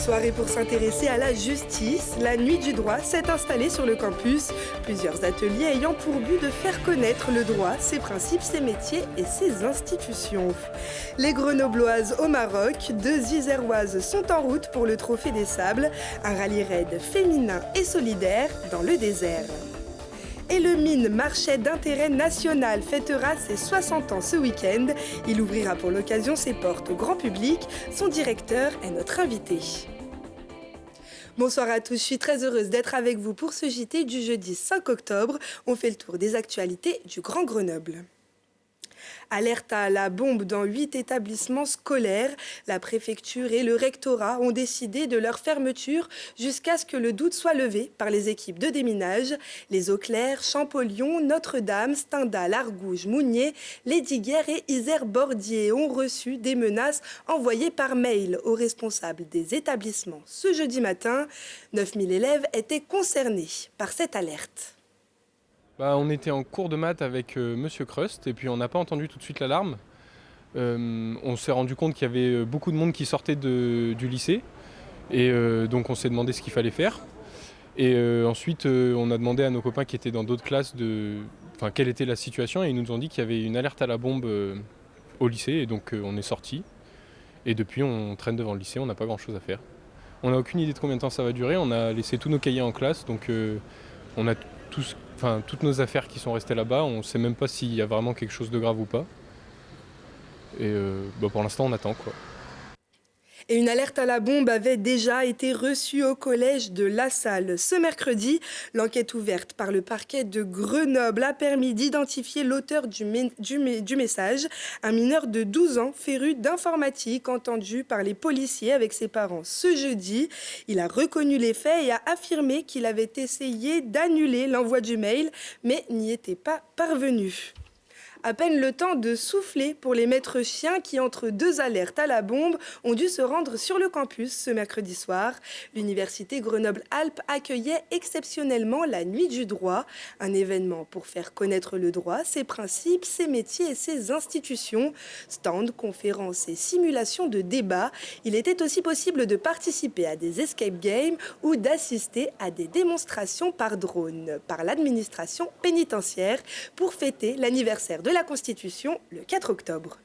Soirée pour s'intéresser à la justice, la Nuit du droit s'est installée sur le campus. Plusieurs ateliers ayant pour but de faire connaître le droit, ses principes, ses métiers et ses institutions. Les Grenobloises au Maroc, 2 Iséroises sont en route pour le Trophée des Sables, un rallye-raid féminin et solidaire dans le désert. Et le MIN, marché d'intérêt national, fêtera ses 60 ans ce week-end. Il ouvrira pour l'occasion ses portes au grand public. Son directeur est notre invité. Bonsoir à tous, je suis très heureuse d'être avec vous pour ce JT du jeudi 5 octobre. On fait le tour des actualités du Grand Grenoble. Alerte à la bombe dans 8 établissements scolaires. La préfecture et le rectorat ont décidé de leur fermeture jusqu'à ce que le doute soit levé par les équipes de déminage. Les Eaux-Claires, Champollion, Notre-Dame, Stendhal, Argouges, Mounier, Lesdiguières et Isère-Bordier ont reçu des menaces envoyées par mail aux responsables des établissements. Ce jeudi matin, 9000 élèves étaient concernés par cette alerte. On était en cours de maths avec Monsieur Crust et puis on n'a pas entendu tout de suite l'alarme. On s'est rendu compte qu'il y avait beaucoup de monde qui sortait du lycée et donc on s'est demandé ce qu'il fallait faire. Et ensuite on a demandé à nos copains qui étaient dans d'autres classes quelle était la situation et ils nous ont dit qu'il y avait une alerte à la bombe au lycée et donc on est sortis. Et depuis on traîne devant le lycée, on n'a pas grand chose à faire. On n'a aucune idée de combien de temps ça va durer, on a laissé tous nos cahiers en classe donc on a toutes nos affaires qui sont restées là-bas, on ne sait même pas s'il y a vraiment quelque chose de grave ou pas. Et pour l'instant, on attend, quoi. Et une alerte à la bombe avait déjà été reçue au collège de La Salle. Ce mercredi, l'enquête ouverte par le parquet de Grenoble a permis d'identifier l'auteur du message, un mineur de 12 ans féru d'informatique entendu par les policiers avec ses parents ce jeudi. Il a reconnu les faits et a affirmé qu'il avait essayé d'annuler l'envoi du mail, mais n'y était pas parvenu. À peine le temps de souffler pour les maîtres chiens qui, entre 2 alertes à la bombe, ont dû se rendre sur le campus ce mercredi soir. L'université Grenoble-Alpes accueillait exceptionnellement la Nuit du droit, un événement pour faire connaître le droit, ses principes, ses métiers et ses institutions. Stands, conférences et simulations de débats. Il était aussi possible de participer à des escape games ou d'assister à des démonstrations par drone par l'administration pénitentiaire pour fêter l'anniversaire de la Constitution le 4 octobre.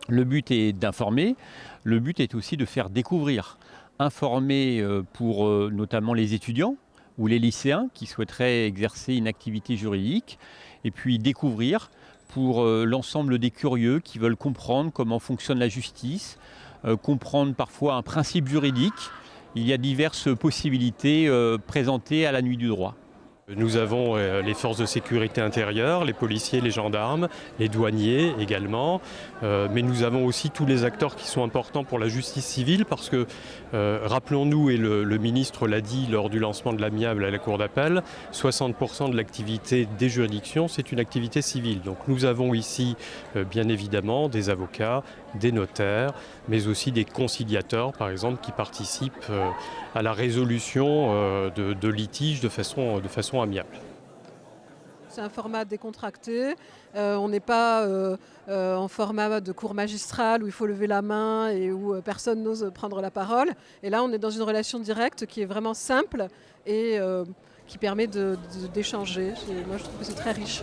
Le but est d'informer, le but est aussi de faire découvrir. Informer pour notamment les étudiants ou les lycéens qui souhaiteraient exercer une activité juridique, et puis découvrir pour l'ensemble des curieux qui veulent comprendre comment fonctionne la justice, comprendre parfois un principe juridique. Il y a diverses possibilités présentées à la Nuit du droit. Nous avons les forces de sécurité intérieure, les policiers, les gendarmes, les douaniers également, mais nous avons aussi tous les acteurs qui sont importants pour la justice civile parce que, rappelons-nous, et le ministre l'a dit lors du lancement de l'amiable à la Cour d'appel, 60% de l'activité des juridictions, c'est une activité civile. Donc nous avons ici, bien évidemment, des avocats, des notaires, mais aussi des conciliateurs, par exemple, qui participent à la résolution de litiges de façon amiable. C'est un format décontracté, on n'est pas en format de cours magistral où il faut lever la main et où personne n'ose prendre la parole. Et là, on est dans une relation directe qui est vraiment simple et qui permet d'échanger. Moi, je trouve que c'est très riche.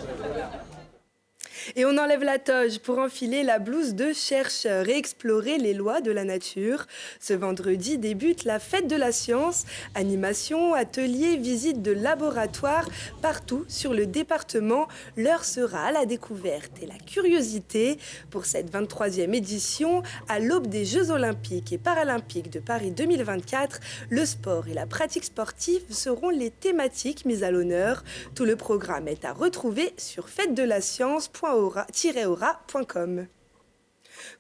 Et on enlève la toge pour enfiler la blouse de chercheur et explorer les lois de la nature. Ce vendredi débute la fête de la science. Animation, ateliers, visites de laboratoire, partout sur le département. L'heure sera à la découverte et la curiosité. Pour cette 23e édition, à l'aube des Jeux Olympiques et Paralympiques de Paris 2024, le sport et la pratique sportive seront les thématiques mises à l'honneur. Tout le programme est à retrouver sur fête-de-la-science.org. aura.com.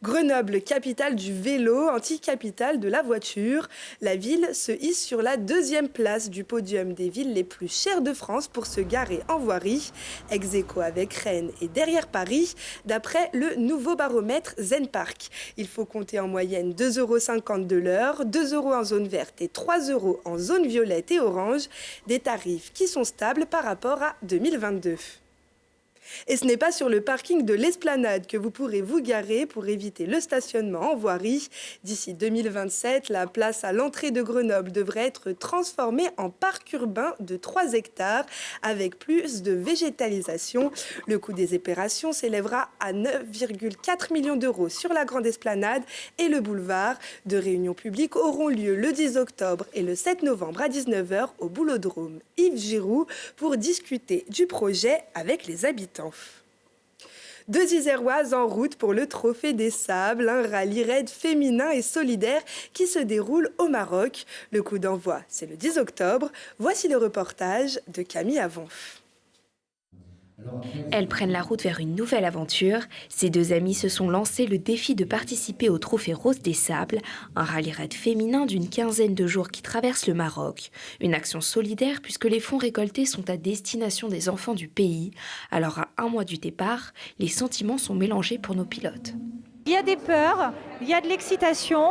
Grenoble, capitale du vélo, anti-capitale de la voiture. La ville se hisse sur la 2e place du podium des villes les plus chères de France pour se garer en voirie. Ex-aequo avec Rennes et derrière Paris, d'après le nouveau baromètre Zen Park. Il faut compter en moyenne 2,50 € de l'heure, 2 € en zone verte et 3 € en zone violette et orange. Des tarifs qui sont stables par rapport à 2022. Et ce n'est pas sur le parking de l'Esplanade que vous pourrez vous garer pour éviter le stationnement en voirie. D'ici 2027, la place à l'entrée de Grenoble devrait être transformée en parc urbain de 3 hectares avec plus de végétalisation. Le coût des opérations s'élèvera à 9,4 millions d'euros sur la Grande Esplanade et le boulevard. Deux réunions publiques auront lieu le 10 octobre et le 7 novembre à 19h au Boulodrome Yves Giroux pour discuter du projet avec les habitants. Deux Iséroises en route pour le Trophée des Sables, un rallye raid féminin et solidaire qui se déroule au Maroc. Le coup d'envoi, c'est le 10 octobre. Voici le reportage de Camille Avonf. Elles prennent la route vers une nouvelle aventure. Ces deux amies se sont lancées le défi de participer au Trophée Rose des Sables, un rallye raid féminin d'une quinzaine de jours qui traverse le Maroc. Une action solidaire puisque les fonds récoltés sont à destination des enfants du pays. Alors à un mois du départ, les sentiments sont mélangés pour nos pilotes. Il y a des peurs, il y a de l'excitation.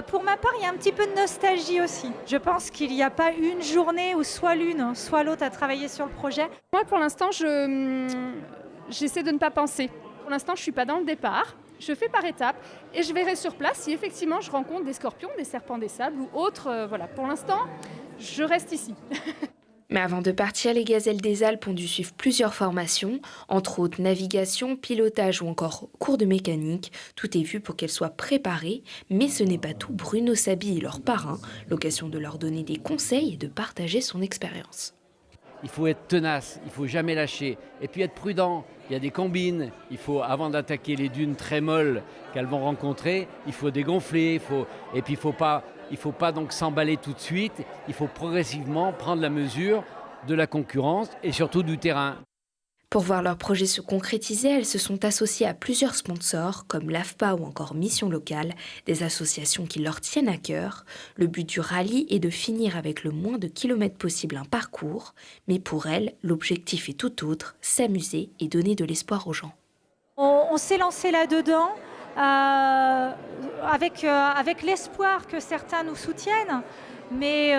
Pour ma part, il y a un petit peu de nostalgie aussi. Je pense qu'il n'y a pas une journée où soit l'une, soit l'autre a travaillé sur le projet. Moi, pour l'instant, j'essaie de ne pas penser. Pour l'instant, je ne suis pas dans le départ. Je fais par étapes et je verrai sur place si effectivement je rencontre des scorpions, des serpents des sables ou autres. Voilà. Pour l'instant, je reste ici. Mais avant de partir, les gazelles des Alpes ont dû suivre plusieurs formations, entre autres navigation, pilotage ou encore cours de mécanique. Tout est vu pour qu'elles soient préparées, mais ce n'est pas tout. Bruno s'habille leur parrain, l'occasion de leur donner des conseils et de partager son expérience. Il faut être tenace, il ne faut jamais lâcher. Et puis être prudent, il y a des combines. Il faut, avant d'attaquer les dunes très molles qu'elles vont rencontrer, il faut dégonfler. Et puis il ne faut pas donc s'emballer tout de suite. Il faut progressivement prendre la mesure de la concurrence et surtout du terrain. Pour voir leur projet se concrétiser, elles se sont associées à plusieurs sponsors comme l'AFPA ou encore Mission Locale, des associations qui leur tiennent à cœur. Le but du rallye est de finir avec le moins de kilomètres possible un parcours, mais pour elles, l'objectif est tout autre, s'amuser et donner de l'espoir aux gens. On s'est lancé là-dedans avec l'espoir que certains nous soutiennent. Mais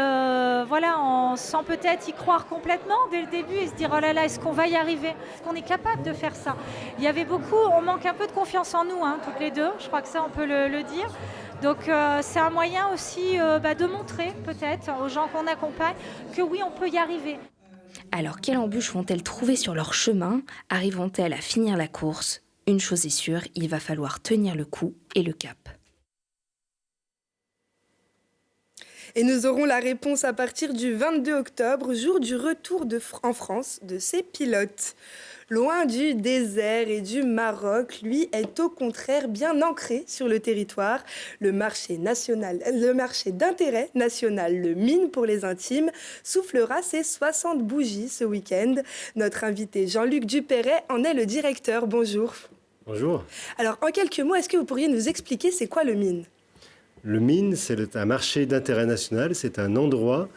voilà, sans peut-être y croire complètement dès le début et se dire oh là là, est-ce qu'on va y arriver? Est-ce qu'on est capable de faire ça? Il y avait on manque un peu de confiance en nous, toutes les deux, je crois que ça on peut le dire. Donc c'est un moyen aussi de montrer peut-être aux gens qu'on accompagne que oui, on peut y arriver. Alors quelle embûche vont-elles trouver sur leur chemin? Arriveront-elles à finir la course? Une chose est sûre, il va falloir tenir le coup et le cap. Et nous aurons la réponse à partir du 22 octobre, jour du retour en France de ces pilotes. Loin du désert et du Maroc, lui est au contraire bien ancré sur le territoire. Le marché d'intérêt national, le Mine pour les intimes, soufflera ses 60 bougies ce week-end. Notre invité Jean-Luc Dupéret en est le directeur. Bonjour. Bonjour. Alors, en quelques mots, est-ce que vous pourriez nous expliquer c'est quoi le Mine ? Le Mine, c'est un marché d'intérêt national, c'est un endroit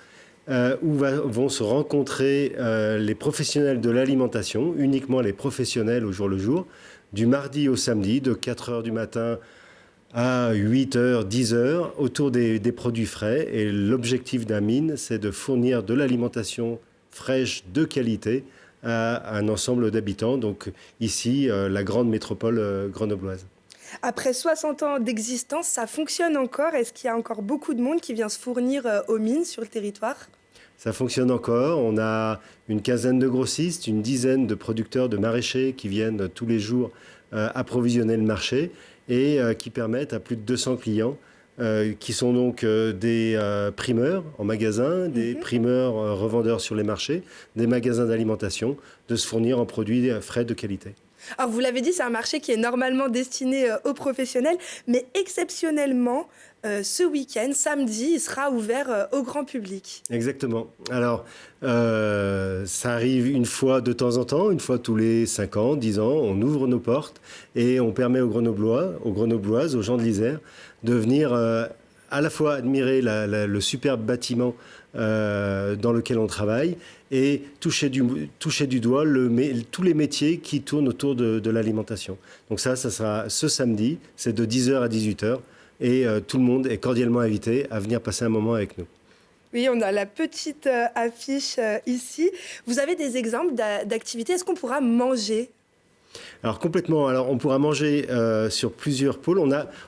où vont se rencontrer les professionnels de l'alimentation, uniquement les professionnels au jour le jour, du mardi au samedi, de 4h du matin à 8h, 10h, autour des produits frais. Et l'objectif d'un Mine, c'est de fournir de l'alimentation fraîche de qualité à un ensemble d'habitants, donc ici, la grande métropole grenobloise. Après 60 ans d'existence, ça fonctionne encore? Est-ce qu'il y a encore beaucoup de monde qui vient se fournir aux mines sur le territoire? Ça fonctionne encore. On a une quinzaine de grossistes, une dizaine de producteurs, de maraîchers qui viennent tous les jours approvisionner le marché et qui permettent à plus de 200 clients qui sont donc des primeurs en magasin, des primeurs revendeurs sur les marchés, des magasins d'alimentation, de se fournir en produits frais de qualité. Alors vous l'avez dit, c'est un marché qui est normalement destiné aux professionnels, mais exceptionnellement, ce week-end, samedi, il sera ouvert au grand public. Exactement. Alors, ça arrive une fois de temps en temps, une fois tous les 5 ans, 10 ans, on ouvre nos portes et on permet aux Grenoblois, aux Grenobloises, aux gens de l'Isère, de venir à la fois admirer le superbe bâtiment dans lequel on travaille et toucher du doigt tous les métiers qui tournent autour de l'alimentation. Donc ça sera ce samedi, c'est de 10h à 18h et tout le monde est cordialement invité à venir passer un moment avec nous. Oui, on a la petite affiche ici. Vous avez des exemples d'activités? Est-ce qu'on pourra manger? Alors complètement. Alors on pourra manger sur plusieurs pôles.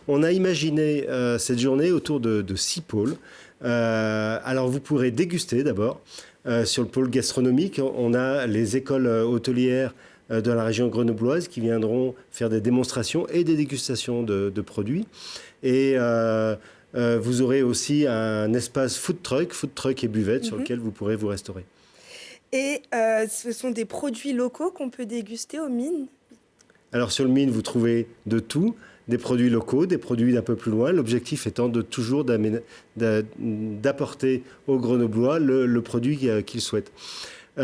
On a imaginé cette journée autour de 6 pôles. Alors vous pourrez déguster d'abord. Sur le pôle gastronomique, on a les écoles hôtelières de la région grenobloise qui viendront faire des démonstrations et des dégustations de produits. Et vous aurez aussi un espace food truck et buvette sur lequel vous pourrez vous restaurer. Et ce sont des produits locaux qu'on peut déguster aux mines? Alors sur le mine, vous trouvez de tout, des produits locaux, des produits d'un peu plus loin. L'objectif étant de toujours d'apporter aux Grenoblois le produit qu'ils souhaitent. Sur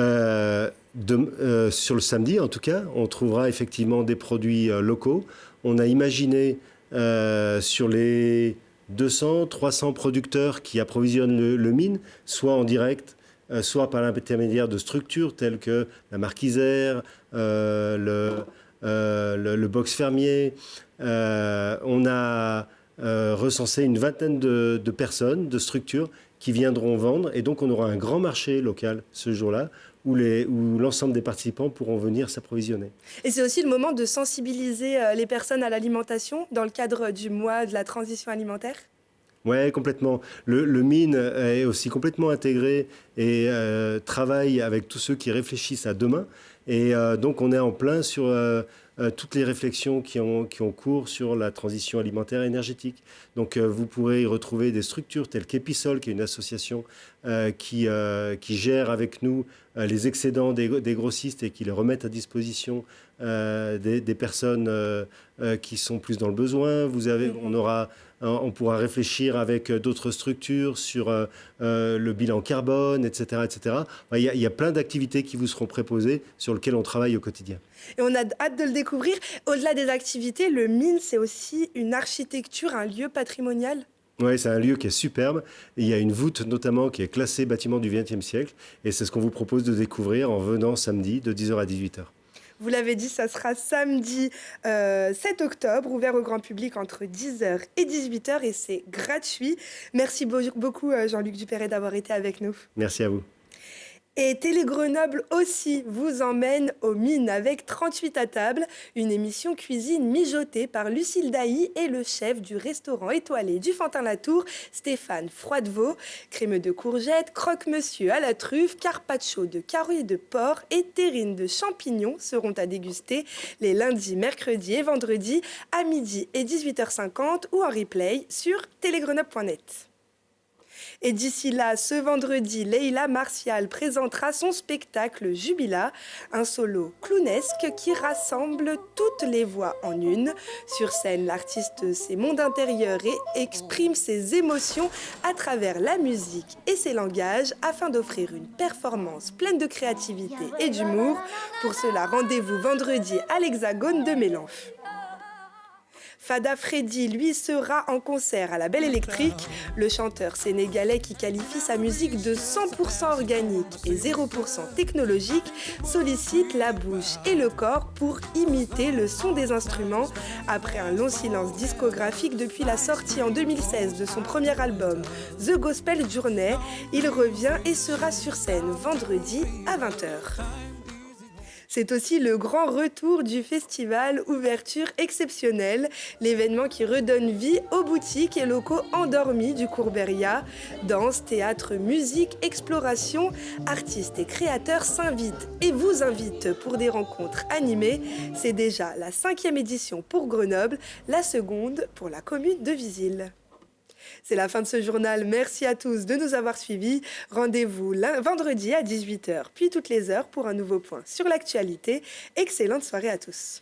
le samedi, en tout cas, on trouvera effectivement des produits locaux. On a imaginé sur les 200, 300 producteurs qui approvisionnent le mine, soit en direct, soit par l'intermédiaire de structures telles que la Marquisère, le box fermier. On a recensé une vingtaine de personnes, de structures qui viendront vendre. Et donc, on aura un grand marché local ce jour-là où l'ensemble des participants pourront venir s'approvisionner. Et c'est aussi le moment de sensibiliser les personnes à l'alimentation dans le cadre du mois de la transition alimentaire? Oui, complètement. Le mine est aussi complètement intégré et travaille avec tous ceux qui réfléchissent à demain. Et donc, on est en plein sur toutes les réflexions qui ont cours sur la transition alimentaire et énergétique. Donc, vous pourrez y retrouver des structures telles qu'Episol, qui est une association qui gère avec nous les excédents des grossistes et qui les remettent à disposition des personnes qui sont plus dans le besoin. On pourra réfléchir avec d'autres structures sur le bilan carbone, etc. etc. Il y a plein d'activités qui vous seront préposées sur lesquelles on travaille au quotidien. Et on a hâte de le découvrir. Au-delà des activités, le mine, c'est aussi une architecture, un lieu patrimonial. Oui, c'est un lieu qui est superbe. Il y a une voûte notamment qui est classée bâtiment du XXe siècle. Et c'est ce qu'on vous propose de découvrir en venant samedi de 10h à 18h. Vous l'avez dit, ça sera samedi 7 octobre, ouvert au grand public entre 10h et 18h et c'est gratuit. Merci beaucoup Jean-Luc Dupéret d'avoir été avec nous. Merci à vous. Et Télé Grenoble aussi vous emmène aux mines avec 38 à table, une émission cuisine mijotée par Lucille Dailly et le chef du restaurant étoilé du Fantin-la-Tour, Stéphane Froidevaux. Crémeux de courgettes, croque-monsieur à la truffe, carpaccio de carouilles de porc et terrines de champignons seront à déguster les lundis, mercredis et vendredis à midi et 18h50 ou en replay sur télégrenoble.net. Et d'ici là, ce vendredi, Leïla Martial présentera son spectacle Jubila, un solo clownesque qui rassemble toutes les voix en une. Sur scène, l'artiste ses mondes intérieurs et exprime ses émotions à travers la musique et ses langages afin d'offrir une performance pleine de créativité et d'humour. Pour cela, rendez-vous vendredi à l'Hexagone de Mélenchon. Fada Freddy, lui, sera en concert à la Belle Électrique. Le chanteur sénégalais qui qualifie sa musique de 100% organique et 0% technologique sollicite la bouche et le corps pour imiter le son des instruments. Après un long silence discographique depuis la sortie en 2016 de son premier album The Gospel Journey, il revient et sera sur scène vendredi à 20h. C'est aussi le grand retour du festival Ouverture exceptionnelle, l'événement qui redonne vie aux boutiques et locaux endormis du Courberia. Danse, théâtre, musique, exploration, artistes et créateurs s'invitent et vous invitent pour des rencontres animées. C'est déjà la 5e édition pour Grenoble, la seconde pour la commune de Visil. C'est la fin de ce journal. Merci à tous de nous avoir suivis. Rendez-vous vendredi à 18h, puis toutes les heures pour un nouveau point sur l'actualité. Excellente soirée à tous.